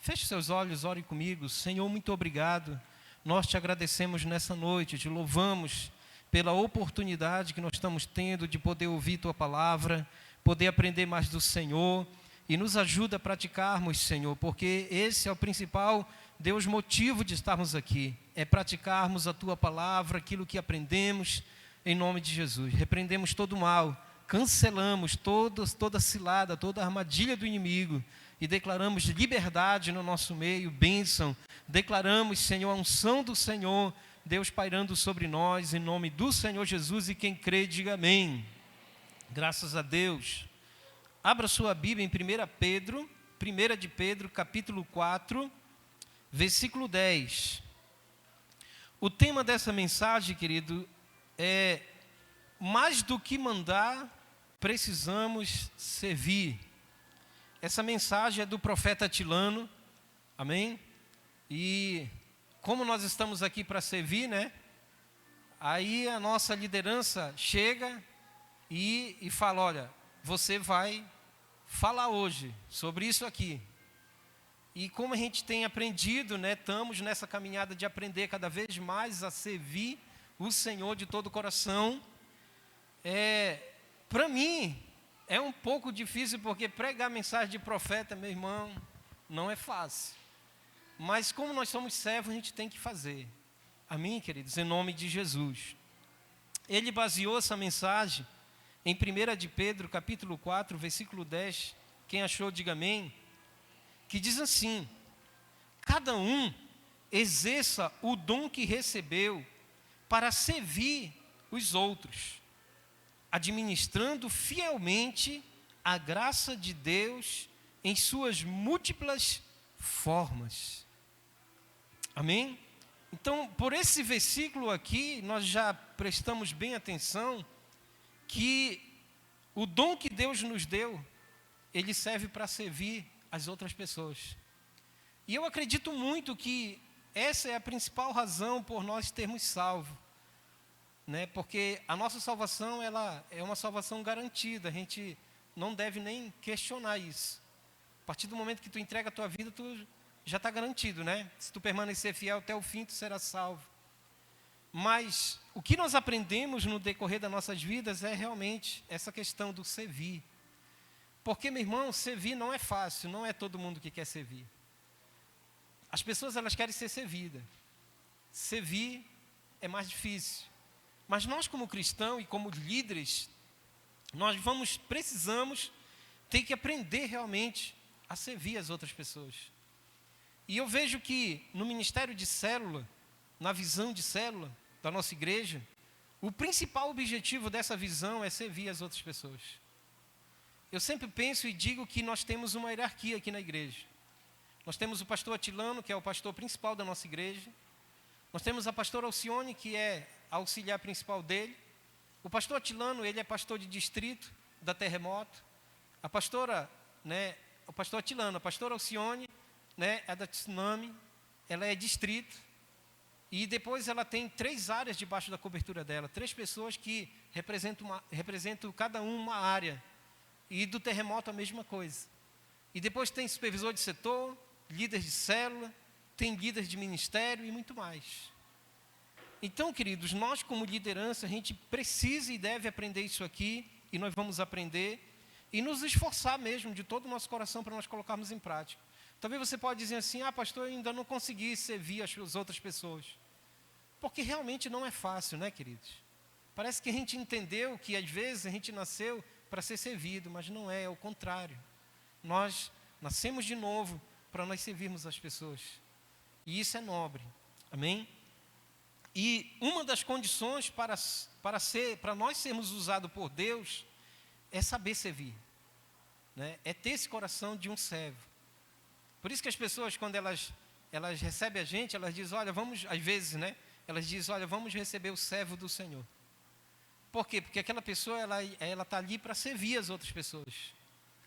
Feche seus olhos, ore comigo. Senhor, muito obrigado. Nós te agradecemos nessa noite, te louvamos pela oportunidade que nós estamos tendo de poder ouvir tua palavra, poder aprender mais do Senhor, e nos ajuda a praticarmos, Senhor, porque esse é o principal, Deus, motivo de estarmos aqui, é praticarmos a tua palavra, aquilo que aprendemos, em nome de Jesus. Repreendemos todo o mal, cancelamos toda cilada, toda armadilha do inimigo, e declaramos liberdade no nosso meio, bênção. Declaramos, Senhor, a unção do Senhor, Deus pairando sobre nós, em nome do Senhor Jesus, e quem crê, diga amém. Graças a Deus. Abra sua Bíblia em 1 de Pedro, capítulo 4, versículo 10. O tema dessa mensagem, querido, é: mais do que mandar, precisamos servir. Essa mensagem é do profeta Tilano, amém? E como nós estamos aqui para servir, né? Aí a nossa liderança chega e fala: olha, você vai falar hoje sobre isso aqui. E como a gente tem aprendido, né? Estamos nessa caminhada de aprender cada vez mais a servir o Senhor de todo o coração. Para mim, é um pouco difícil, porque pregar mensagem de profeta, meu irmão, não é fácil. Mas como nós somos servos, a gente tem que fazer. Amém, queridos? Em nome de Jesus. Ele baseou essa mensagem em 1 de Pedro, capítulo 4, versículo 10. Quem achou, diga amém. Que diz assim: cada um exerça o dom que recebeu para servir os outros, administrando fielmente a graça de Deus em suas múltiplas formas. Amém? Então, por esse versículo aqui, nós já prestamos bem atenção que o dom que Deus nos deu, ele serve para servir as outras pessoas. E eu acredito muito que essa é a principal razão por nós termos salvo. Né? Porque a nossa salvação, ela é uma salvação garantida, a gente não deve nem questionar isso. A partir do momento que tu entrega a tua vida, tu já está garantido, né? Se tu permanecer fiel até o fim, tu serás salvo. Mas o que nós aprendemos no decorrer das nossas vidas é realmente essa questão do servir. Porque, meu irmão, servir não é fácil, não é todo mundo que quer servir. As pessoas, elas querem ser servidas. Servir é mais difícil. Mas nós, como cristãos e como líderes, nós precisamos ter que aprender realmente a servir as outras pessoas. E eu vejo que no ministério de célula, na visão de célula da nossa igreja, o principal objetivo dessa visão é servir as outras pessoas. Eu sempre penso e digo que nós temos uma hierarquia aqui na igreja. Nós temos o pastor Atilano, que é o pastor principal da nossa igreja. Nós temos a pastora Alcione, que é a auxiliar principal dele. O pastor Atilano, ele é pastor de distrito da Terremoto. A pastora, né, o pastor Atilano, a pastora Alcione, né, é da Tsunami, ela é distrito. E depois ela tem 3 áreas debaixo da cobertura dela, 3 pessoas que representam cada uma área. E do Terremoto a mesma coisa. E depois tem supervisor de setor, líder de célula, tem líder de ministério e muito mais. Então, queridos, nós como liderança, a gente precisa e deve aprender isso aqui, e nós vamos aprender, e nos esforçar mesmo, de todo o nosso coração, para nós colocarmos em prática. Talvez você pode dizer assim: ah, pastor, eu ainda não consegui servir as outras pessoas. Porque realmente não é fácil, né, queridos? Parece que a gente entendeu que às vezes a gente nasceu para ser servido, mas não é o contrário. Nós nascemos de novo para nós servirmos as pessoas. E isso é nobre. Amém? E uma das condições para nós sermos usados por Deus é saber servir. Né? É ter esse coração de um servo. Por isso que as pessoas, quando elas recebem a gente, elas dizem: olha, vamos, às vezes, né? Elas dizem: olha, vamos receber o servo do Senhor. Por quê? Porque aquela pessoa, ela está ali para servir as outras pessoas.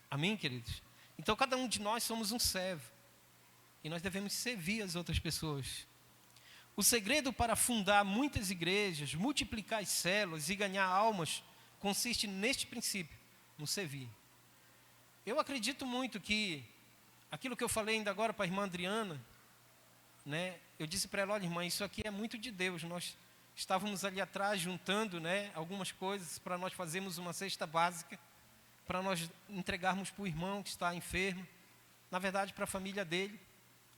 Amém, queridos? Então, cada um de nós somos um servo. E nós devemos servir as outras pessoas. O segredo para fundar muitas igrejas, multiplicar as células e ganhar almas, consiste neste princípio, no servir. Eu acredito muito que aquilo que eu falei ainda agora para a irmã Adriana, né? Eu disse para ela, olha, irmã, isso aqui é muito de Deus. Nós estávamos ali atrás juntando, né, algumas coisas para nós fazermos uma cesta básica, para nós entregarmos para o irmão que está enfermo, na verdade para a família dele.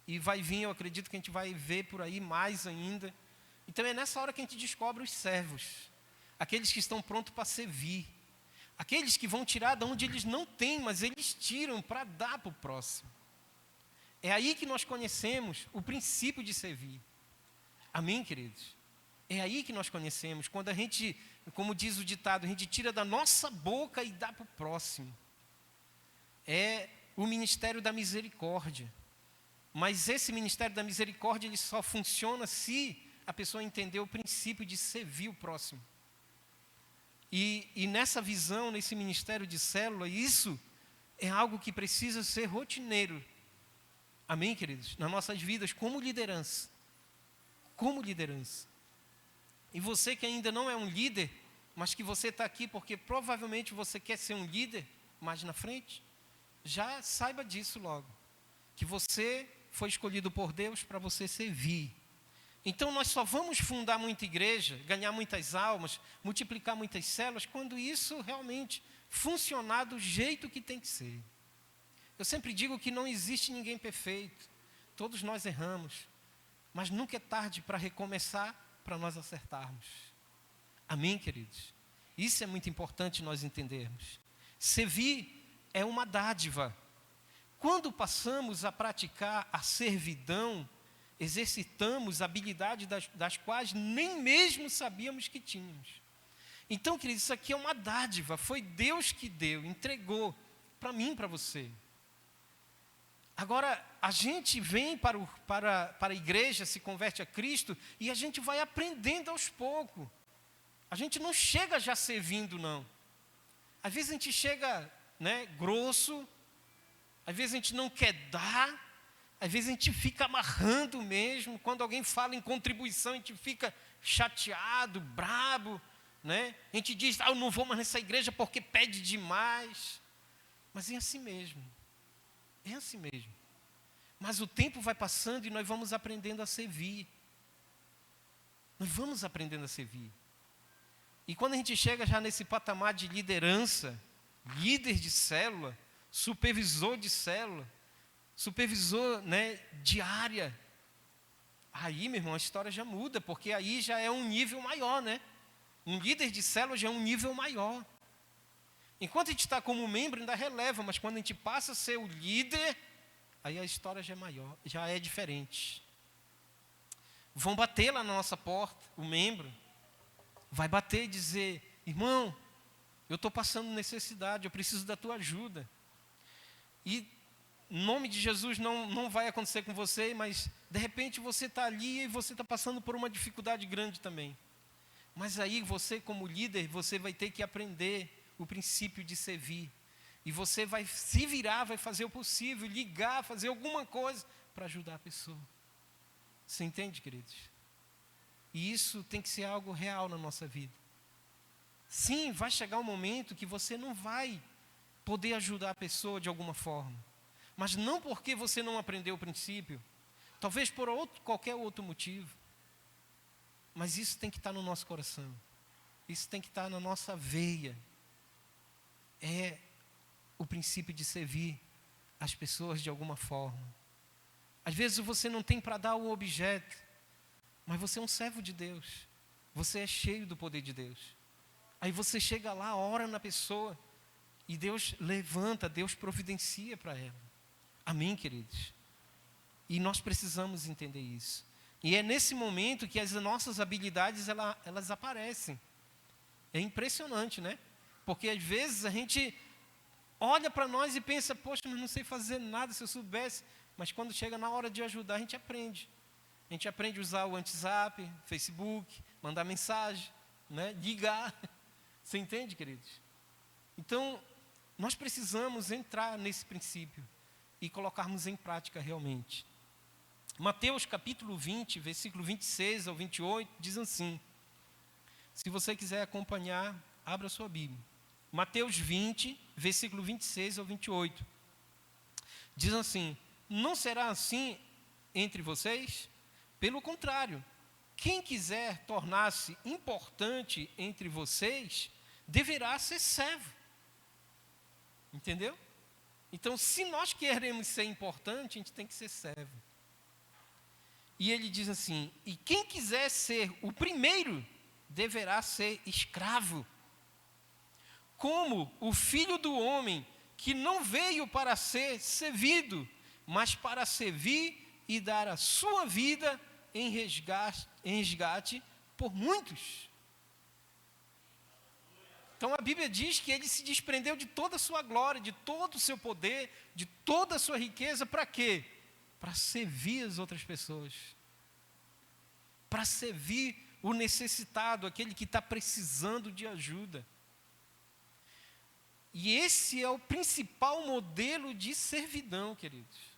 E vai vir, eu acredito que a gente vai ver por aí mais ainda. Então é nessa hora que a gente descobre os servos, aqueles que estão prontos para servir, aqueles que vão tirar de onde eles não têm, mas eles tiram para dar para o próximo. É aí que nós conhecemos o princípio de servir. Amém, queridos? É aí que nós conhecemos, quando a gente, como diz o ditado, a gente tira da nossa boca e dá para o próximo. É o ministério da misericórdia. Mas esse ministério da misericórdia, ele só funciona se a pessoa entender o princípio de servir o próximo. E nessa visão, nesse ministério de célula, isso é algo que precisa ser rotineiro. Amém, queridos? Nas nossas vidas, como liderança. Como liderança. E você que ainda não é um líder, mas que você está aqui porque provavelmente você quer ser um líder mais na frente, já saiba disso logo. Que você foi escolhido por Deus para você servir. Então nós só vamos fundar muita igreja, ganhar muitas almas, multiplicar muitas células, quando isso realmente funcionar do jeito que tem que ser. Eu sempre digo que não existe ninguém perfeito. Todos nós erramos. Mas nunca é tarde para recomeçar, para nós acertarmos. Amém, queridos? Isso é muito importante nós entendermos. Servir é uma dádiva. Quando passamos a praticar a servidão, exercitamos habilidades das quais nem mesmo sabíamos que tínhamos. Então, queridos, isso aqui é uma dádiva. Foi Deus que deu, entregou para mim e para você. Agora, a gente vem para a igreja, se converte a Cristo, e a gente vai aprendendo aos poucos. A gente não chega já servindo, não. Às vezes a gente chega, né, grosso, às vezes a gente não quer dar, às vezes a gente fica amarrando mesmo. Quando alguém fala em contribuição, a gente fica chateado, brabo, né? A gente diz, eu não vou mais nessa igreja porque pede demais. Mas é assim mesmo. É assim mesmo. Mas o tempo vai passando e nós vamos aprendendo a servir. Nós vamos aprendendo a servir. E quando a gente chega já nesse patamar de liderança, líder de célula, supervisor de célula, supervisor, né, de área, aí, meu irmão, a história já muda, porque aí já é um nível maior, né? Um líder de célula já é um nível maior. Enquanto a gente está como membro, ainda releva, mas quando a gente passa a ser o líder, aí a história já é maior, já é diferente. Vão bater lá na nossa porta, o membro vai bater e dizer, irmão, eu estou passando necessidade, eu preciso da tua ajuda. E em nome de Jesus não vai acontecer com você, mas de repente você está ali e você está passando por uma dificuldade grande também. Mas aí você como líder, você vai ter que aprender o princípio de servir. E você vai se virar, vai fazer o possível, ligar, fazer alguma coisa para ajudar a pessoa. Você entende, queridos? E isso tem que ser algo real na nossa vida. Sim, vai chegar um momento que você não vai poder ajudar a pessoa de alguma forma. Mas não porque você não aprendeu o princípio. Talvez por qualquer outro motivo. Mas isso tem que estar no nosso coração. Isso tem que estar na nossa veia. É o princípio de servir as pessoas de alguma forma. Às vezes você não tem para dar o objeto, mas você é um servo de Deus. Você é cheio do poder de Deus. Aí você chega lá, ora na pessoa, e Deus levanta, Deus providencia para ela. Amém, queridos? E nós precisamos entender isso. E é nesse momento que as nossas habilidades, elas aparecem. É impressionante, né? Porque às vezes a gente olha para nós e pensa, poxa, mas não sei fazer nada, se eu soubesse. Mas quando chega na hora de ajudar, a gente aprende. A gente aprende a usar o WhatsApp, Facebook, mandar mensagem, né? Ligar. Você entende, queridos? Então, nós precisamos entrar nesse princípio e colocarmos em prática realmente. Mateus capítulo 20, versículo 26 ao 28, diz assim. Se você quiser acompanhar, abra sua Bíblia. Mateus 20, versículo 26 ao 28. Diz assim, Não será assim entre vocês? Pelo contrário, quem quiser tornar-se importante entre vocês, deverá ser servo. Entendeu? Então, se nós queremos ser importante, a gente tem que ser servo. E ele diz assim: e quem quiser ser o primeiro, deverá ser escravo. Como o Filho do Homem, que não veio para ser servido, mas para servir e dar a sua vida em resgate por muitos. Então a Bíblia diz que ele se desprendeu de toda a sua glória, de todo o seu poder, de toda a sua riqueza, para quê? Para servir as outras pessoas. Para servir o necessitado, aquele que está precisando de ajuda. E esse é o principal modelo de servidão, queridos.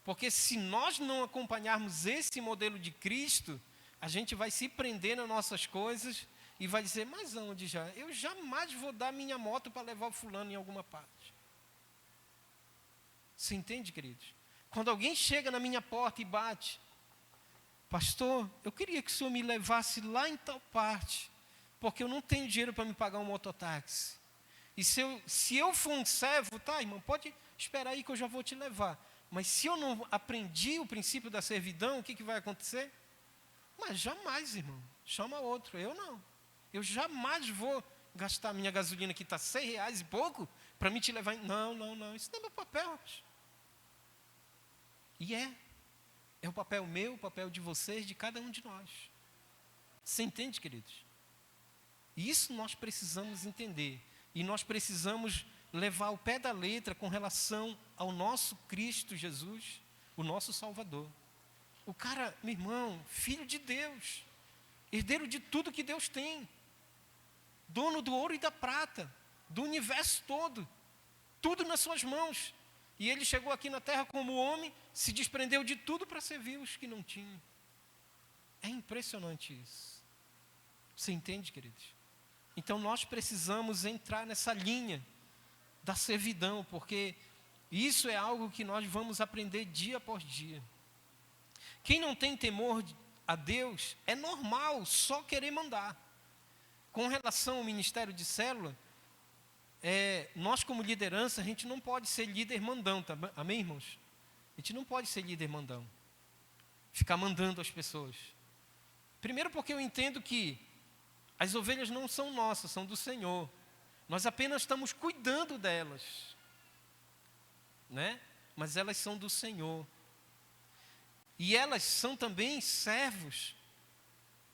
Porque se nós não acompanharmos esse modelo de Cristo, a gente vai se prender nas nossas coisas e vai dizer: mas onde já? Eu jamais vou dar minha moto para levar o fulano em alguma parte. Você entende, queridos? Quando alguém chega na minha porta e bate: pastor, eu queria que o senhor me levasse lá em tal parte, porque eu não tenho dinheiro para me pagar um mototáxi. E se eu for um servo, tá, irmão, pode esperar aí que eu já vou te levar. Mas se eu não aprendi o princípio da servidão, o que vai acontecer? Mas jamais, irmão, chama outro, eu não. Eu jamais vou gastar minha gasolina, que está R$6 e pouco, para me te levar. Não, isso não é meu papel. E é o papel meu, o papel de vocês, de cada um de nós. Você entende, queridos? Isso nós precisamos entender. E nós precisamos levar ao pé da letra com relação ao nosso Cristo Jesus, o nosso Salvador. O cara, meu irmão, filho de Deus, herdeiro de tudo que Deus tem, dono do ouro e da prata, do universo todo, tudo nas suas mãos. E ele chegou aqui na terra como homem, se desprendeu de tudo para servir os que não tinham. É impressionante isso. Você entende, queridos? Então nós precisamos entrar nessa linha da servidão, porque isso é algo que nós vamos aprender dia após dia. Quem não tem temor a Deus, é normal só querer mandar. Com relação ao ministério de célula, nós como liderança, a gente não pode ser líder mandão, tá? Amém, irmãos? A gente não pode ser líder mandão, ficar mandando as pessoas. Primeiro porque eu entendo que as ovelhas não são nossas, são do Senhor. Nós apenas estamos cuidando delas, né? Mas elas são do Senhor. E elas são também servos,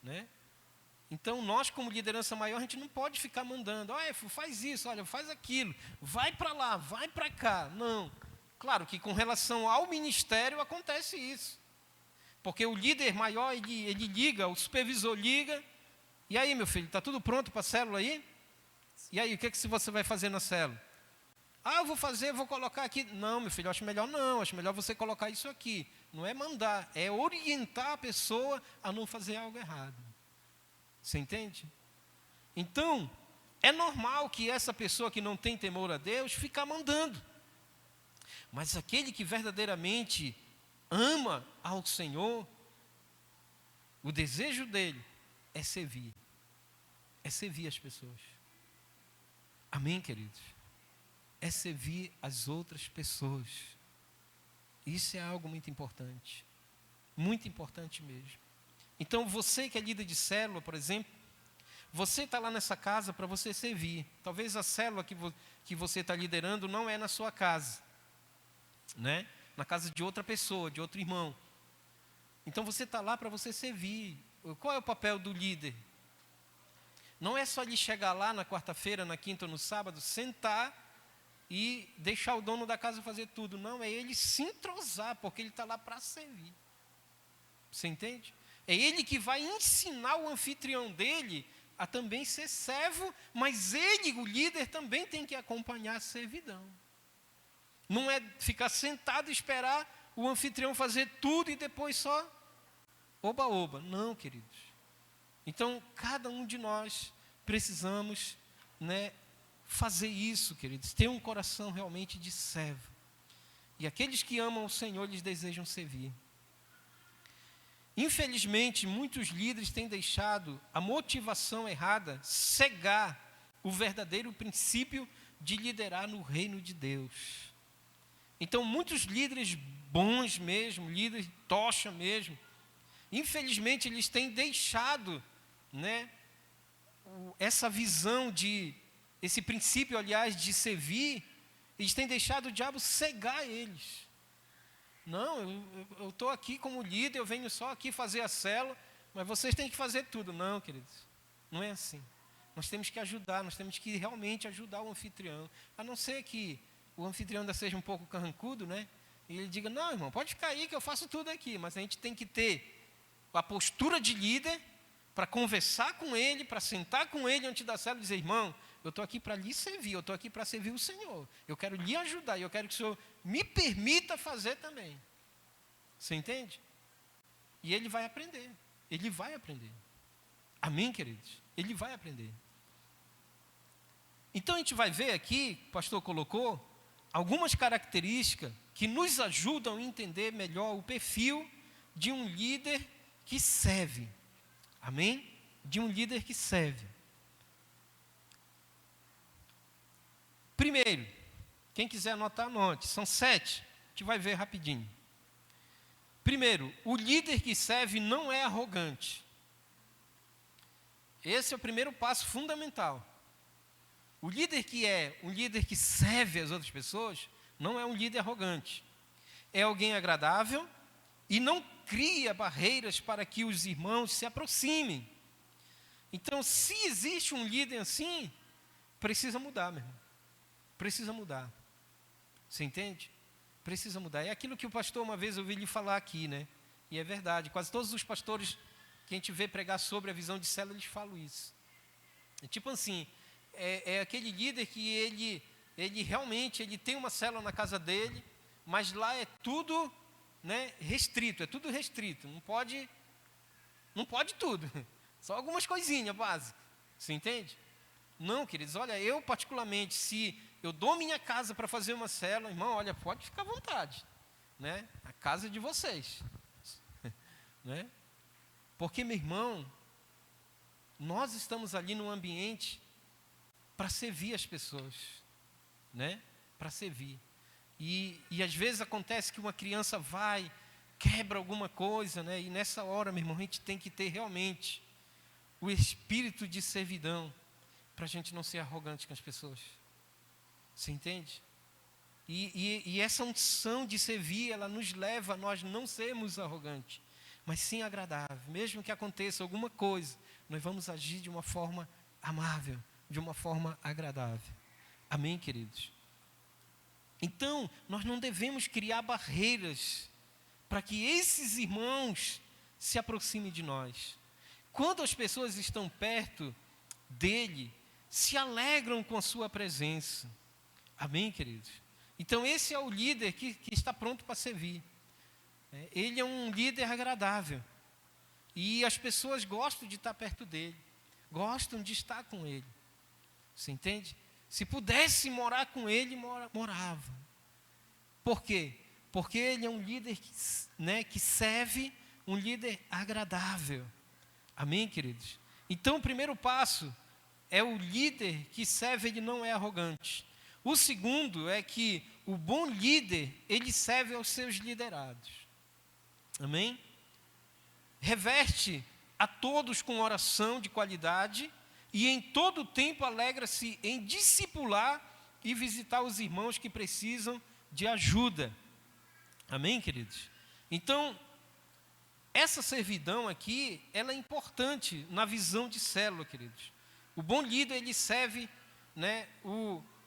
né? Então nós como liderança maior, a gente não pode ficar mandando: olha, faz isso, olha, faz aquilo, vai para lá, vai para cá. Não. Claro que com relação ao ministério acontece isso. Porque o líder maior, ele liga, o supervisor liga: e aí, meu filho, está tudo pronto para a célula aí? E aí, o que você vai fazer na célula? Eu vou colocar aqui. Não, meu filho, acho melhor você colocar isso aqui. Não é mandar, é orientar a pessoa a não fazer algo errado. Você entende? Então, é normal que essa pessoa que não tem temor a Deus fique mandando. Mas aquele que verdadeiramente ama ao Senhor, o desejo dele é servir as pessoas. Amém, queridos? É servir as outras pessoas. Isso é algo muito importante mesmo. Então você que é líder de célula, por exemplo, você está lá nessa casa para você servir. Talvez a célula que você está liderando não é na sua casa, né? Na casa de outra pessoa, de outro irmão. Então você está lá para você servir. Qual é o papel do líder? Não é só ele chegar lá na quarta-feira, na quinta ou no sábado, sentar e deixar o dono da casa fazer tudo. Não, é ele se entrosar, porque ele está lá para servir. Você entende? É ele que vai ensinar o anfitrião dele a também ser servo, mas ele, o líder, também tem que acompanhar a servidão. Não é ficar sentado e esperar o anfitrião fazer tudo e depois só oba-oba. Não, queridos. Então, cada um de nós precisamos, né, fazer isso, queridos. Ter um coração realmente de servo. E aqueles que amam o Senhor, eles desejam servir. Infelizmente, muitos líderes têm deixado a motivação errada cegar o verdadeiro princípio de liderar no reino de Deus. Então, muitos líderes bons mesmo, líderes tocha mesmo, infelizmente, eles têm deixado, né, essa visão esse princípio, aliás, de servir, eles têm deixado o diabo cegar eles. Não, eu estou aqui como líder, eu venho só aqui fazer a célula, mas vocês têm que fazer tudo. Não, queridos, não é assim. Nós temos que ajudar, nós temos que realmente ajudar o anfitrião. A não ser que o anfitrião ainda seja um pouco carrancudo, né? E ele diga, não, irmão, pode ficar aí que eu faço tudo aqui. Mas a gente tem que ter a postura de líder para conversar com ele, para sentar com ele antes da célula e dizer, irmão, eu estou aqui para lhe servir, eu estou aqui para servir o Senhor. Eu quero lhe ajudar e eu quero que o Senhor me permita fazer também. Você entende? E ele vai aprender. Ele vai aprender. Amém, queridos? Ele vai aprender. Então a gente vai ver aqui, o pastor colocou, algumas características que nos ajudam a entender melhor o perfil de um líder que serve. Amém? De um líder que serve. Primeiro, quem quiser anotar, anote. São 7. A gente vai ver rapidinho. Primeiro, o líder que serve não é arrogante. Esse é o primeiro passo fundamental. O líder que é um líder que serve as outras pessoas, não é um líder arrogante. É alguém agradável e não cria barreiras para que os irmãos se aproximem. Então, se existe um líder assim, precisa mudar, meu irmão. Precisa mudar. Você entende? Precisa mudar. É aquilo que o pastor uma vez ouviu lhe falar aqui, né? E é verdade. Quase todos os pastores que a gente vê pregar sobre a visão de célula, eles falam isso. É tipo assim, é aquele líder que ele realmente tem uma célula na casa dele, mas lá é tudo, né, restrito, é tudo restrito. Não pode tudo. Só algumas coisinhas básicas. Você entende? Não, queridos, olha, eu particularmente, se eu dou minha casa para fazer uma célula, irmão, olha, pode ficar à vontade, né? A casa é de vocês, né? Porque, meu irmão, nós estamos ali num ambiente para servir as pessoas, né? Para servir. E às vezes acontece que uma criança vai, quebra alguma coisa, né? E nessa hora, meu irmão, a gente tem que ter realmente o espírito de servidão, para a gente não ser arrogante com as pessoas. Você entende? E essa unção de servir, ela nos leva a nós não sermos arrogantes, mas sim agradável. Mesmo que aconteça alguma coisa, nós vamos agir de uma forma amável, de uma forma agradável. Amém, queridos? Então, nós não devemos criar barreiras para que esses irmãos se aproximem de nós. Quando as pessoas estão perto dele, se alegram com a sua presença. Amém, queridos? Então, esse é o líder que está pronto para servir. Ele é um líder agradável. E as pessoas gostam de estar perto dele. Gostam de estar com ele. Você entende? Se pudesse morar com ele, morava. Por quê? Porque ele é um líder que serve, um líder agradável. Amém, queridos? Então, o primeiro passo é o líder que serve, ele não é arrogante. O segundo é que o bom líder, ele serve aos seus liderados. Amém? Reveste a todos com oração de qualidade e em todo o tempo alegra-se em discipular e visitar os irmãos que precisam de ajuda. Amém, queridos? Então, essa servidão aqui, ela é importante na visão de célula, queridos. O bom líder, ele serve, né,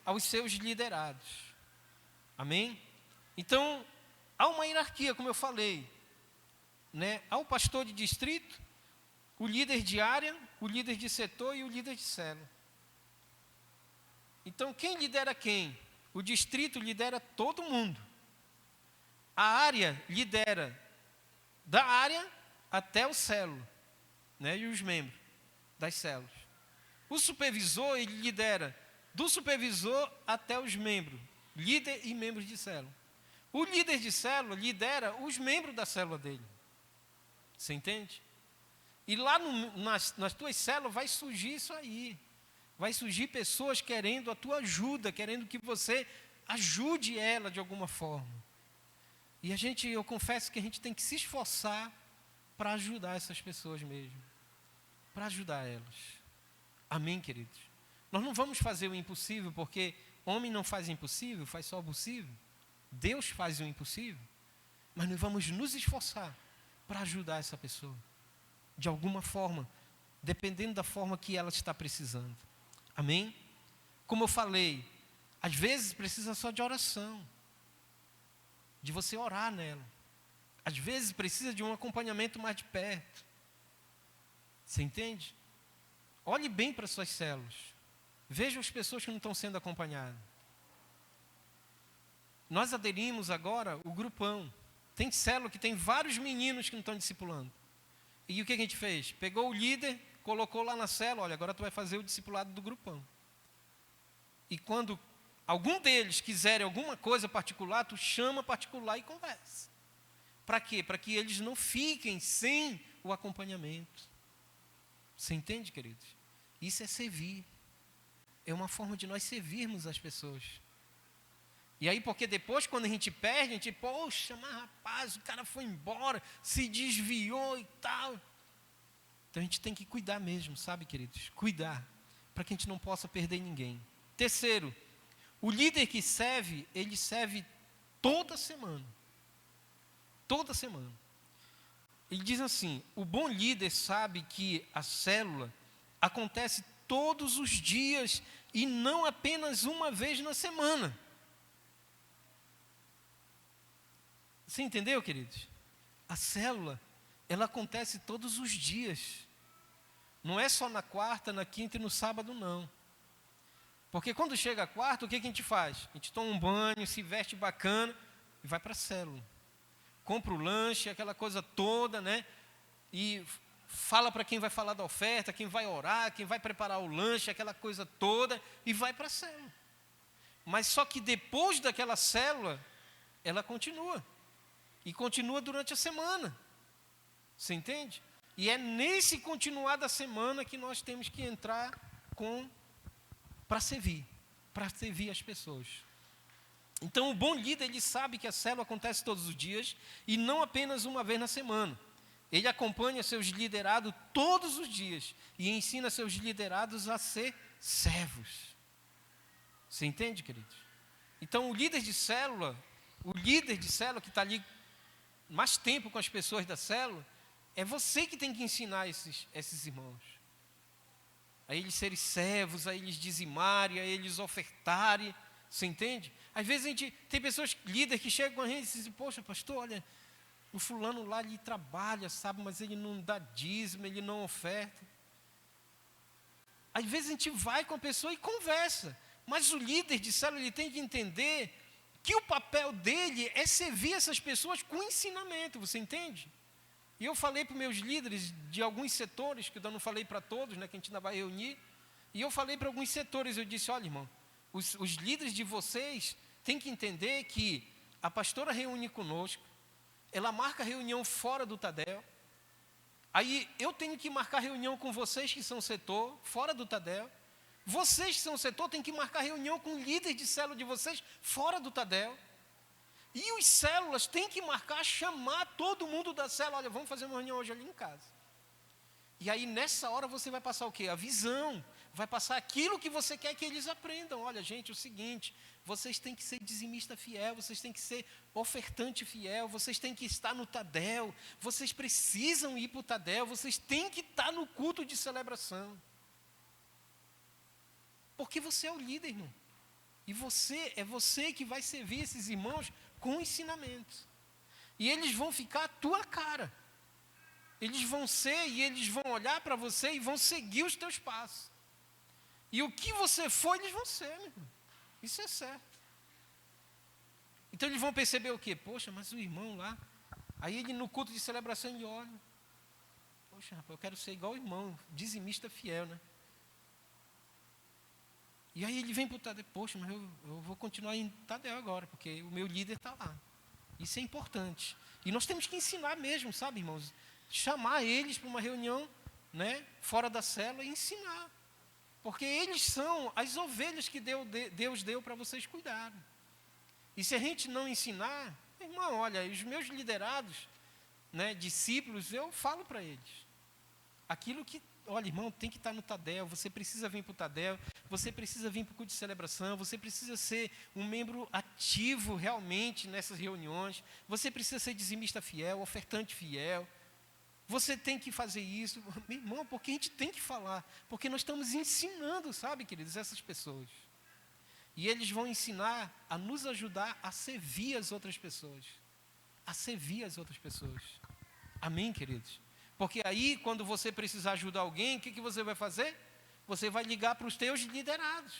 aos seus liderados. Amém? Então, há uma hierarquia, como eu falei, né? Há o pastor de distrito, o líder de área, o líder de setor e o líder de célula. Então, quem lidera quem? O distrito lidera todo mundo. A área lidera da área até o célula, né? E os membros das células. O supervisor, ele lidera do supervisor até os membros, líder e membros de célula. O líder de célula lidera os membros da célula dele. Você entende? E lá nas tuas células vai surgir isso aí. Vai surgir pessoas querendo a tua ajuda, querendo que você ajude ela de alguma forma. E eu confesso que a gente tem que se esforçar para ajudar essas pessoas mesmo. Para ajudar elas. Amém, queridos? Nós não vamos fazer o impossível, porque homem não faz o impossível, faz só o possível. Deus faz o impossível. Mas nós vamos nos esforçar para ajudar essa pessoa. De alguma forma, dependendo da forma que ela está precisando. Amém? Como eu falei, às vezes precisa só de oração. De você orar nela. Às vezes precisa de um acompanhamento mais de perto. Você entende? Olhe bem para as suas células. Veja as pessoas que não estão sendo acompanhadas. Nós aderimos agora o grupão. Tem célula que tem vários meninos que não estão discipulando. E o que a gente fez? Pegou o líder, colocou lá na célula, olha, agora tu vai fazer o discipulado do grupão. E quando algum deles quiserem alguma coisa particular, tu chama particular e conversa. Para quê? Para que eles não fiquem sem o acompanhamento. Você entende, queridos? Isso é servir. É uma forma de nós servirmos as pessoas. E aí, porque depois, quando a gente perde, a gente, poxa, mas rapaz, o cara foi embora, se desviou e tal. Então a gente tem que cuidar mesmo, sabe, queridos? Cuidar, para que a gente não possa perder ninguém. Terceiro, o líder que serve, ele serve toda semana. Toda semana. Ele diz assim, o bom líder sabe que a célula acontece todos os dias e não apenas uma vez na semana. Você entendeu, queridos? A célula, ela acontece todos os dias. Não é só na quarta, na quinta e no sábado, não. Porque quando chega a quarta, o que a gente faz? A gente toma um banho, se veste bacana e vai para a célula. Compra o lanche, aquela coisa toda, né? E fala para quem vai falar da oferta, quem vai orar, quem vai preparar o lanche, aquela coisa toda, e vai para a célula. Mas só que depois daquela célula, ela continua. E continua durante a semana. Você entende? E é nesse continuar da semana que nós temos que entrar para servir as pessoas. Então, o bom líder, ele sabe que a célula acontece todos os dias e não apenas uma vez na semana. Ele acompanha seus liderados todos os dias e ensina seus liderados a ser servos. Você entende, queridos? Então, o líder de célula que está ali mais tempo com as pessoas da célula, é você que tem que ensinar esses irmãos. A eles serem servos, a eles dizimarem, a eles ofertarem. Você entende? Às vezes tem pessoas, líderes, que chegam com a gente e dizem, poxa, pastor, olha, o fulano lá, ele trabalha, sabe, mas ele não dá dízimo, ele não oferta. Às vezes a gente vai com a pessoa e conversa, mas o líder de célula, ele tem que entender que o papel dele é servir essas pessoas com ensinamento, você entende? E eu falei para os meus líderes de alguns setores, que eu não falei para todos, né, que a gente ainda vai reunir, e eu falei para alguns setores, eu disse, olha, irmão, os líderes de vocês têm que entender que a pastora reúne conosco, ela marca reunião fora do Tadel, aí eu tenho que marcar reunião com vocês que são setor, fora do Tadel, vocês que são setor têm que marcar reunião com o líder de célula de vocês, fora do Tadel, e os células têm que marcar, chamar todo mundo da célula, olha, vamos fazer uma reunião hoje ali em casa. E aí nessa hora você vai passar o quê? A visão, vai passar aquilo que você quer que eles aprendam. Olha, gente, é o seguinte, vocês têm que ser dizimista fiel, vocês têm que ser ofertante fiel, vocês têm que estar no Tadel, vocês precisam ir para o Tadel, vocês têm que estar no culto de celebração. Porque você é o líder, irmão. E é você que vai servir esses irmãos com ensinamentos. E eles vão ficar à tua cara. Eles vão ser e eles vão olhar para você e vão seguir os teus passos. E o que você for, eles vão ser, meu irmão. Isso é certo. Então eles vão perceber o quê? Poxa, mas o irmão lá, aí ele no culto de celebração ele olha. Poxa, rapaz, eu quero ser igual o irmão, dizimista fiel, né? E aí ele vem para o Tadel, poxa, mas eu vou continuar em Tadel agora, porque o meu líder está lá. Isso é importante. E nós temos que ensinar mesmo, sabe, irmãos? Chamar eles para uma reunião, né, fora da célula e ensinar. Porque eles são as ovelhas que Deus deu para vocês cuidarem. E se a gente não ensinar, irmão, olha, os meus liderados, né, discípulos, eu falo para eles. Aquilo que, olha, irmão, tem que estar no Tadel, você precisa vir para o Tadel, você precisa vir para o culto de celebração, você precisa ser um membro ativo realmente nessas reuniões, você precisa ser dizimista fiel, ofertante fiel, você tem que fazer isso, meu irmão, porque a gente tem que falar, porque nós estamos ensinando, sabe, queridos, essas pessoas. E eles vão ensinar a nos ajudar a servir as outras pessoas. A servir as outras pessoas. Amém, queridos? Porque aí, quando você precisar ajudar alguém, o que você vai fazer? Você vai ligar para os teus liderados.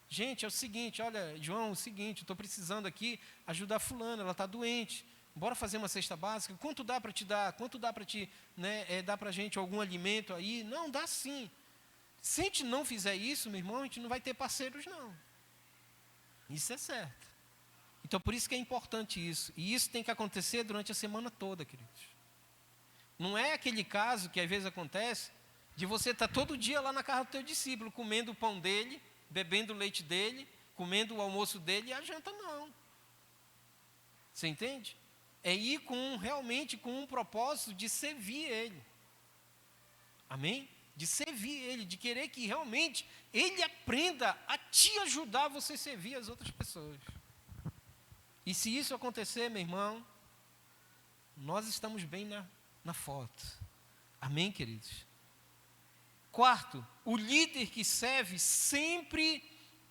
Gente, é o seguinte, olha, João, é o seguinte, estou precisando aqui ajudar fulana, ela está doente. Bora fazer uma cesta básica? Quanto dá para te dar? Quanto dá para te, né, dar para a gente algum alimento aí? Não, dá sim. Se a gente não fizer isso, meu irmão, a gente não vai ter parceiros, não. Isso é certo. Então, por isso que é importante isso. E isso tem que acontecer durante a semana toda, queridos. Não é aquele caso que às vezes acontece, de você estar todo dia lá na casa do teu discípulo, comendo o pão dele, bebendo o leite dele, comendo o almoço dele e a janta não. Você entende? É ir realmente com um propósito de servir ele. Amém? De servir ele, de querer que realmente ele aprenda a te ajudar a você servir as outras pessoas. E se isso acontecer, meu irmão, nós estamos bem na foto. Amém, queridos? Quarto, o líder que serve sempre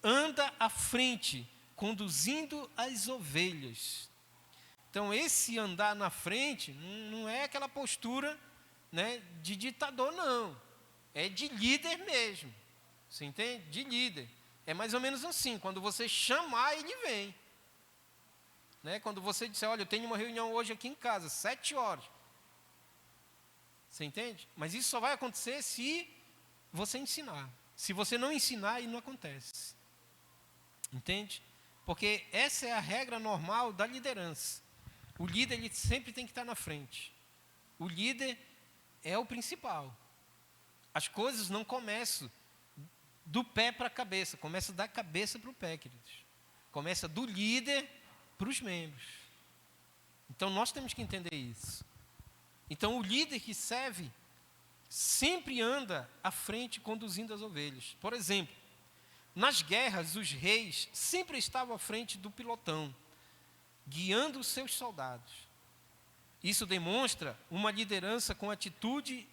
anda à frente, conduzindo as ovelhas. Então, esse andar na frente não é aquela postura, né, de ditador, não. É de líder mesmo. Você entende? De líder. É mais ou menos assim, quando você chamar, ele vem. Né? Quando você disser, olha, eu tenho uma reunião hoje aqui em casa, 7 horas. Você entende? Mas isso só vai acontecer se você ensinar. Se você não ensinar, aí não acontece. Entende? Porque essa é a regra normal da liderança. O líder, ele sempre tem que estar na frente. O líder é o principal. As coisas não começam do pé para a cabeça, começa da cabeça para o pé, queridos. Começa do líder para os membros. Então, nós temos que entender isso. Então, o líder que serve sempre anda à frente conduzindo as ovelhas. Por exemplo, nas guerras, os reis sempre estavam à frente do pilotão, guiando os seus soldados. Isso demonstra uma liderança com atitude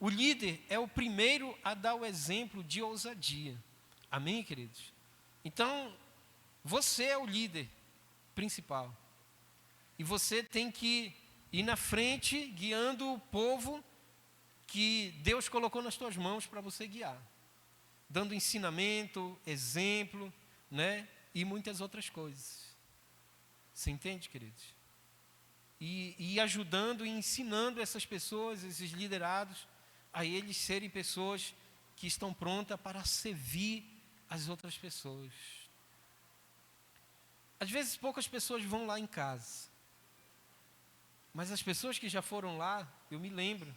O líder é o primeiro a dar o exemplo de ousadia. Amém, queridos? Então, você é o líder principal. E você tem que ir na frente, guiando o povo que Deus colocou nas tuas mãos para você guiar. Dando ensinamento, exemplo, né? E muitas outras coisas. Você entende, queridos? E ajudando e ensinando essas pessoas, esses liderados, a eles serem pessoas que estão prontas para servir as outras pessoas. Às vezes poucas pessoas vão lá em casa, mas as pessoas que já foram lá, eu me lembro,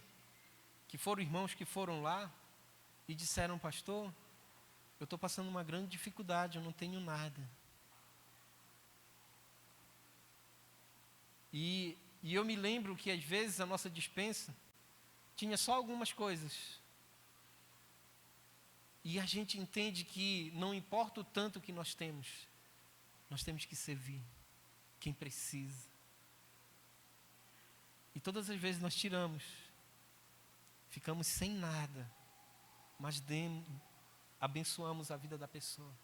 que foram irmãos que foram lá e disseram, pastor, eu estou passando uma grande dificuldade, eu não tenho nada. E eu me lembro que às vezes a nossa despensa tinha só algumas coisas. E a gente entende que não importa o tanto que nós temos que servir quem precisa. E todas as vezes nós tiramos, ficamos sem nada, mas abençoamos a vida da pessoa,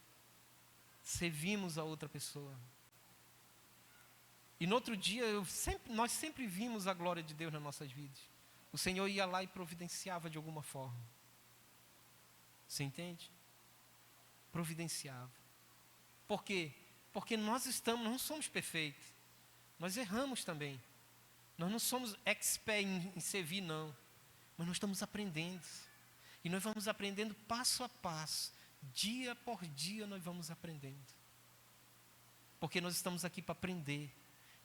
servimos a outra pessoa. E no outro dia, nós sempre vimos a glória de Deus nas nossas vidas. O Senhor ia lá e providenciava de alguma forma. Você entende? Providenciava. Por quê? Porque nós não somos perfeitos. Nós erramos também. Nós não somos expert em servir, não. Mas nós estamos aprendendo. E nós vamos aprendendo passo a passo, Dia por dia nós vamos aprendendo. Porque nós estamos aqui para aprender.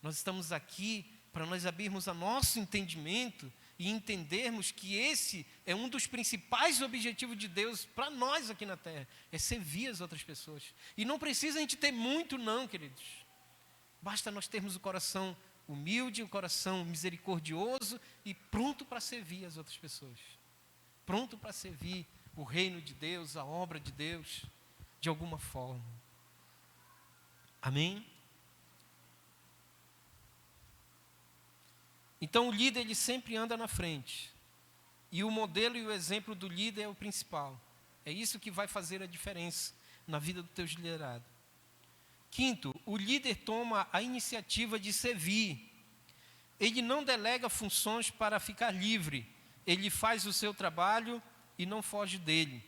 Nós estamos aqui para nós abrirmos o nosso entendimento e entendermos que esse é um dos principais objetivos de Deus para nós aqui na terra, é servir as outras pessoas. E não precisa a gente ter muito não, queridos. Basta nós termos o coração humilde, o coração misericordioso e pronto para servir as outras pessoas. Pronto para servir o reino de Deus, a obra de Deus, de alguma forma. Amém? Então o líder, ele sempre anda na frente. E o modelo e o exemplo do líder é o principal. É isso que vai fazer a diferença na vida do teu liderado. Quinto, o líder toma a iniciativa de servir. Ele não delega funções para ficar livre. Ele faz o seu trabalho e não foge dele.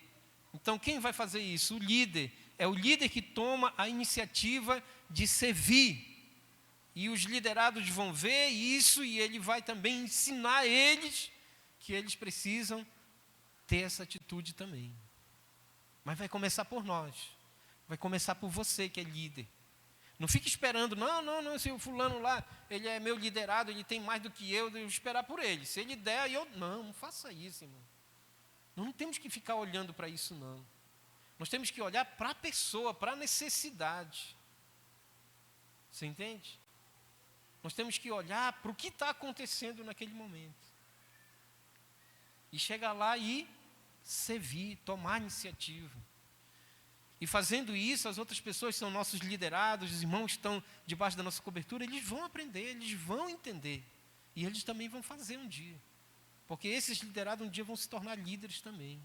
Então quem vai fazer isso? O líder. É o líder que toma a iniciativa de servir. E os liderados vão ver isso e ele vai também ensinar eles que eles precisam ter essa atitude também. Mas vai começar por nós. Vai começar por você que é líder. Não fique esperando, não, se o fulano lá, ele é meu liderado, ele tem mais do que eu esperar por ele. Se ele der, eu... Não faça isso, irmão. Não temos que ficar olhando para isso, não. Nós temos que olhar para a pessoa, para a necessidade. Você entende? Nós temos que olhar para o que está acontecendo naquele momento. E chegar lá e servir, tomar iniciativa. E fazendo isso, as outras pessoas são nossos liderados, os irmãos estão debaixo da nossa cobertura, eles vão aprender, eles vão entender. E eles também vão fazer um dia. Porque esses liderados um dia vão se tornar líderes também.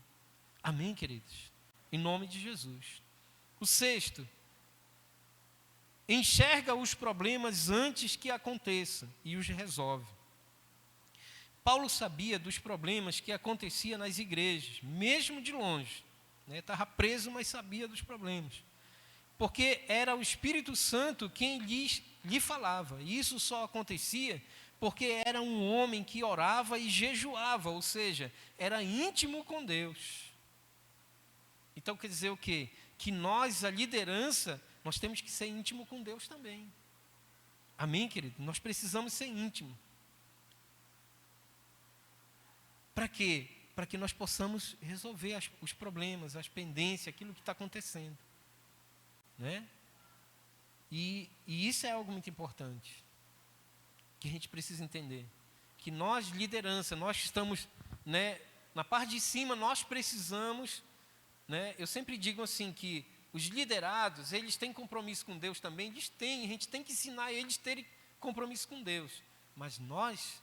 Amém, queridos? Em nome de Jesus. O sexto, enxerga os problemas antes que aconteçam e os resolve. Paulo sabia dos problemas que aconteciam nas igrejas, mesmo de longe. Estava preso, mas sabia dos problemas. Porque era o Espírito Santo quem lhe falava. E isso só acontecia porque era um homem que orava e jejuava, ou seja, era íntimo com Deus. Então quer dizer o quê? Que nós, a liderança, nós temos que ser íntimo com Deus também. Amém, querido? Nós precisamos ser íntimos. Para quê? Para que nós possamos resolver os problemas, as pendências, aquilo que está acontecendo. Né? E isso é algo muito importante, que a gente precisa entender. Que nós, liderança, nós estamos, na parte de cima, nós precisamos, eu sempre digo assim, que os liderados, eles têm compromisso com Deus também, eles têm, a gente tem que ensinar eles a terem compromisso com Deus. Mas nós,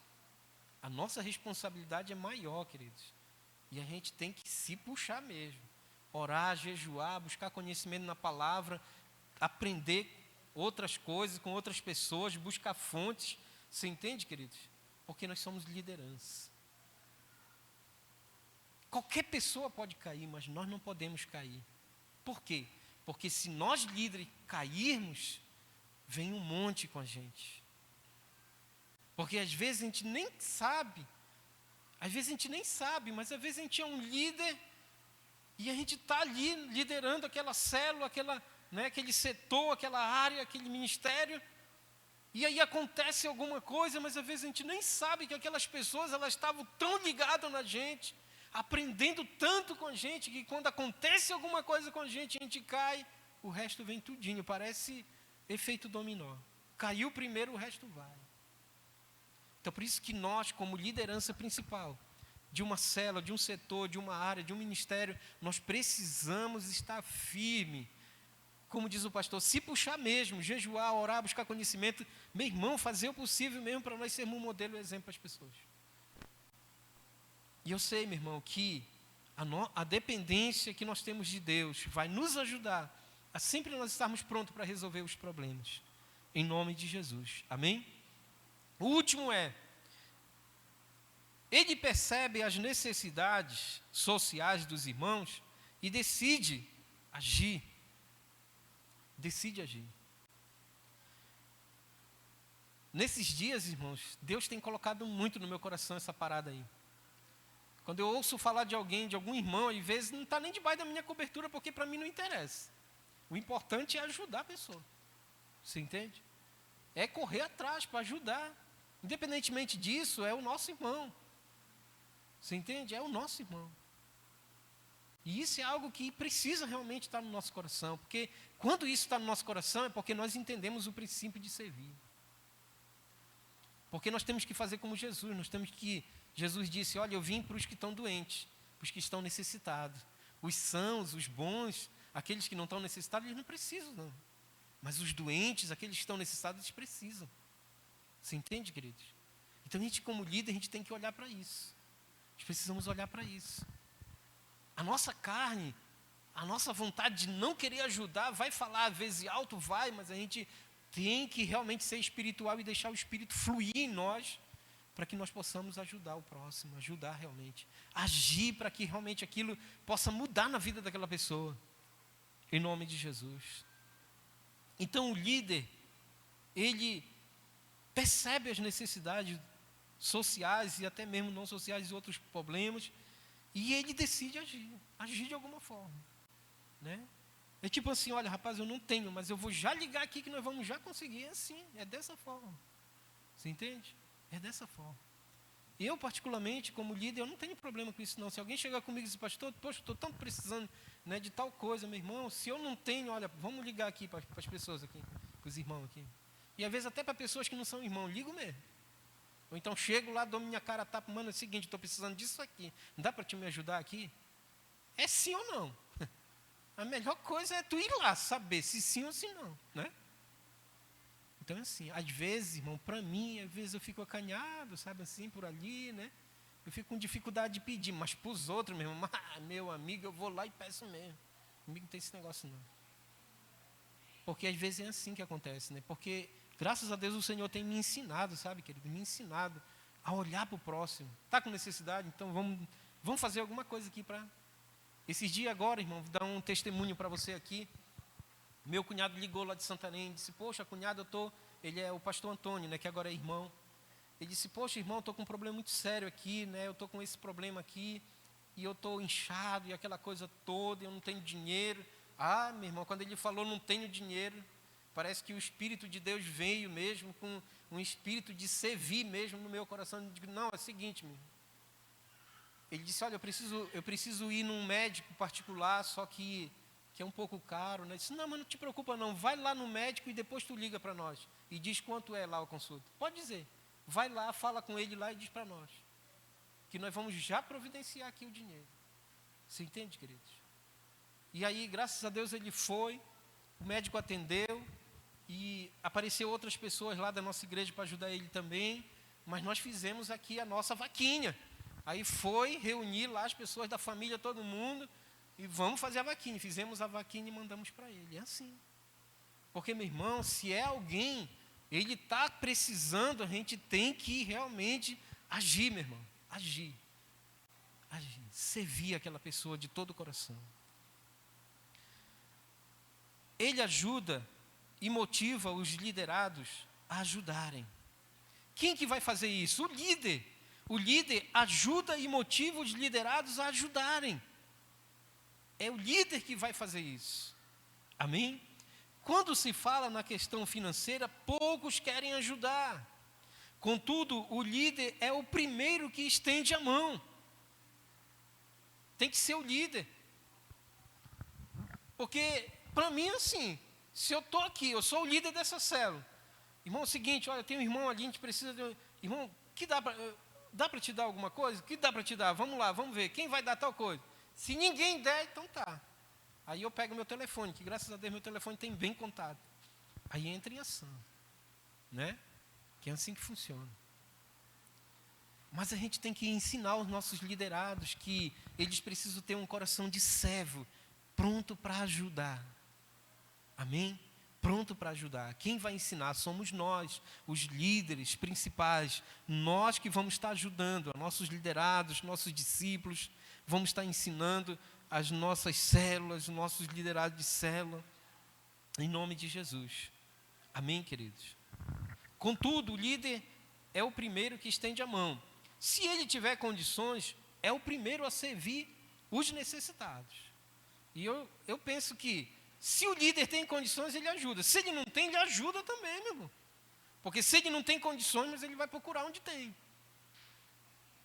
a nossa responsabilidade é maior, queridos. E a gente tem que se puxar mesmo. Orar, jejuar, buscar conhecimento na palavra, aprender outras coisas com outras pessoas, buscar fontes. Você entende, queridos? Porque nós somos liderança. Qualquer pessoa pode cair, mas nós não podemos cair. Por quê? Porque se nós líderes cairmos, vem um monte com a gente. Porque às vezes a gente nem sabe, mas às vezes a gente é um líder e a gente está ali liderando aquela célula, aquele setor, aquela área, aquele ministério. E aí acontece alguma coisa, mas às vezes a gente nem sabe que aquelas pessoas, elas estavam tão ligadas na gente, aprendendo tanto com a gente, que quando acontece alguma coisa com a gente cai, o resto vem tudinho, parece efeito dominó. Caiu primeiro, o resto vai. Então, por isso que nós, como liderança principal de uma célula, de um setor, de uma área, de um ministério, nós precisamos estar firme. Como diz o pastor, se puxar mesmo, jejuar, orar, buscar conhecimento, meu irmão, fazer o possível mesmo para nós sermos um modelo e exemplo para as pessoas. E eu sei, meu irmão, que a dependência que nós temos de Deus vai nos ajudar a sempre nós estarmos prontos para resolver os problemas. Em nome de Jesus. Amém? O último ele percebe as necessidades sociais dos irmãos e decide agir. Decide agir. Nesses dias, irmãos, Deus tem colocado muito no meu coração essa parada aí. Quando eu ouço falar de alguém, de algum irmão, às vezes não está nem debaixo da minha cobertura, porque para mim não interessa. O importante é ajudar a pessoa. Você entende? É correr atrás para ajudar. Independentemente disso, é o nosso irmão. Você entende? É o nosso irmão. E isso é algo que precisa realmente estar no nosso coração. Porque quando isso está no nosso coração, é porque nós entendemos o princípio de servir. Porque nós temos que fazer como Jesus. Jesus disse, olha, eu vim para os que estão doentes, para os que estão necessitados. Os sãos, os bons, aqueles que não estão necessitados, eles não precisam, não. Mas os doentes, aqueles que estão necessitados, eles precisam. Você entende, queridos? Então, a gente, como líder, a gente tem que olhar para isso. Nós precisamos olhar para isso. A nossa carne, a nossa vontade de não querer ajudar, vai falar, às vezes alto, vai, mas a gente tem que realmente ser espiritual e deixar o Espírito fluir em nós, para que nós possamos ajudar o próximo, ajudar realmente, agir para que realmente aquilo possa mudar na vida daquela pessoa, em nome de Jesus. Então o líder, ele percebe as necessidades sociais e até mesmo não sociais e outros problemas, e ele decide agir de alguma forma, né? É tipo assim, olha rapaz, eu não tenho, mas eu vou já ligar aqui que nós vamos já conseguir, é assim, é dessa forma, você entende? É dessa forma. Eu particularmente, como líder, eu não tenho problema com isso não. Se alguém chegar comigo e dizer, pastor, poxa, estou tão precisando, né, de tal coisa, meu irmão, se eu não tenho, olha, vamos ligar aqui para as pessoas aqui, para os irmãos aqui. E às vezes até para pessoas que não são irmãos, ligo mesmo. Ou então chego lá, dou minha cara a tapa, mano, é o seguinte, estou precisando disso aqui, não dá para te me ajudar aqui? É sim ou não? A melhor coisa é tu ir lá, saber se sim ou se não, né? Então, assim, às vezes, irmão, para mim, às vezes eu fico acanhado, sabe, assim, por ali, né? Eu fico com dificuldade de pedir, mas para os outros, meu amigo, eu vou lá e peço mesmo. Comigo não tem esse negócio, não. Porque às vezes é assim que acontece, né? Porque, graças a Deus, o Senhor tem me ensinado, sabe, querido? Me ensinado a olhar para o próximo. Está com necessidade? Então, vamos fazer alguma coisa aqui para... Esses dias agora, irmão, vou dar um testemunho para você aqui. Meu cunhado ligou lá de Santarém e disse, poxa, cunhado, ele é o pastor Antônio, né, que agora é irmão. Ele disse, poxa, irmão, eu estou com um problema muito sério aqui, né, eu estou com esse problema aqui, e eu estou inchado, e aquela coisa toda, eu não tenho dinheiro. Ah, meu irmão, quando ele falou não tenho dinheiro, parece que o Espírito de Deus veio mesmo, com um espírito de servir mesmo no meu coração. Eu digo, não, é o seguinte, meu irmão. Ele disse, olha, eu preciso ir num médico particular, só que é um pouco caro, né? Eu disse, não, mas não te preocupa não, vai lá no médico e depois tu liga para nós, e diz quanto é lá a consulta. Pode dizer, vai lá, fala com ele lá e diz para nós, que nós vamos já providenciar aqui o dinheiro. Você entende, queridos? E aí, graças a Deus, ele foi, o médico atendeu, e apareceu outras pessoas lá da nossa igreja para ajudar ele também, mas nós fizemos aqui a nossa vaquinha. Aí foi reunir lá as pessoas da família, todo mundo, e vamos fazer a vaquinha. Fizemos a vaquinha e mandamos para ele. É assim. Porque, meu irmão, se é alguém, ele está precisando, a gente tem que realmente agir, meu irmão. Agir. Servir aquela pessoa de todo o coração. Ele ajuda e motiva os liderados a ajudarem. Quem que vai fazer isso? O líder. O líder ajuda e motiva os liderados a ajudarem. É o líder que vai fazer isso. Amém? Quando se fala na questão financeira, poucos querem ajudar. Contudo, o líder é o primeiro que estende a mão. Tem que ser o líder. Porque, para mim, assim, se eu estou aqui, eu sou o líder dessa célula. Irmão, é o seguinte, olha, tem um irmão ali, a gente precisa de... Irmão, que dá para te dar alguma coisa? O que dá para te dar? Vamos lá, vamos ver. Quem vai dar tal coisa? Se ninguém der, então tá. Aí eu pego meu telefone, que graças a Deus meu telefone tem bem contato. Aí entra em ação. Né? Que é assim que funciona. Mas a gente tem que ensinar os nossos liderados que eles precisam ter um coração de servo, pronto para ajudar. Amém? Pronto para ajudar. Quem vai ensinar somos nós, os líderes principais. Nós que vamos estar ajudando, nossos liderados, nossos discípulos, vamos estar ensinando as nossas células, os nossos liderados de célula, em nome de Jesus. Amém, queridos? Contudo, o líder é o primeiro que estende a mão. Se ele tiver condições, é o primeiro a servir os necessitados. E eu penso que, se o líder tem condições, ele ajuda. Se ele não tem, ele ajuda também, meu irmão. Porque se ele não tem condições, mas ele vai procurar onde tem.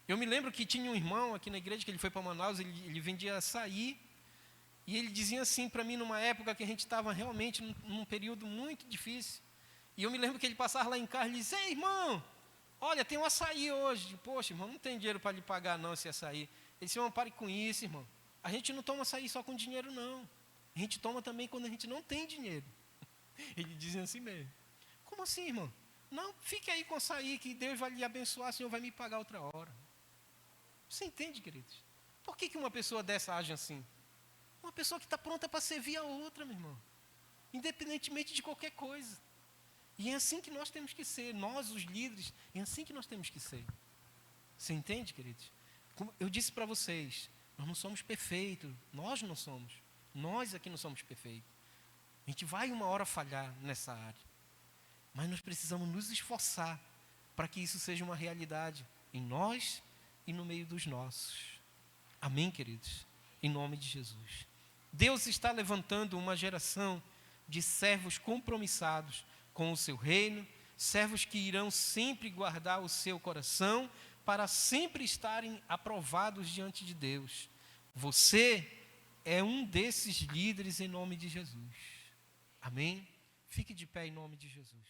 Eu me lembro que tinha um irmão aqui na igreja, que ele foi para Manaus, ele vendia açaí, e ele dizia assim para mim, numa época que a gente estava realmente num período muito difícil. E eu me lembro que ele passava lá em casa e dizia: ei, irmão, olha, tem um açaí hoje. Poxa, irmão, não tem dinheiro para lhe pagar não esse açaí. Ele disse: irmão, pare com isso, irmão. A gente não toma açaí só com dinheiro, não. A gente toma também quando a gente não tem dinheiro. Ele dizia assim mesmo. Como assim, irmão? Não, fique aí com açaí, que Deus vai lhe abençoar, o Senhor vai me pagar outra hora. Você entende, queridos? Por que uma pessoa dessa age assim? Uma pessoa que está pronta para servir a outra, meu irmão. Independentemente de qualquer coisa. E é assim que nós temos que ser, nós os líderes, é assim que nós temos que ser. Você entende, queridos? Como eu disse para vocês, nós não somos perfeitos, nós não somos. Nós aqui não somos perfeitos. A gente vai uma hora falhar nessa área. Mas nós precisamos nos esforçar para que isso seja uma realidade em nós e no meio dos nossos. Amém, queridos? Em nome de Jesus. Deus está levantando uma geração de servos compromissados com o seu reino, servos que irão sempre guardar o seu coração para sempre estarem aprovados diante de Deus. Você é um desses líderes em nome de Jesus. Amém? Fique de pé em nome de Jesus.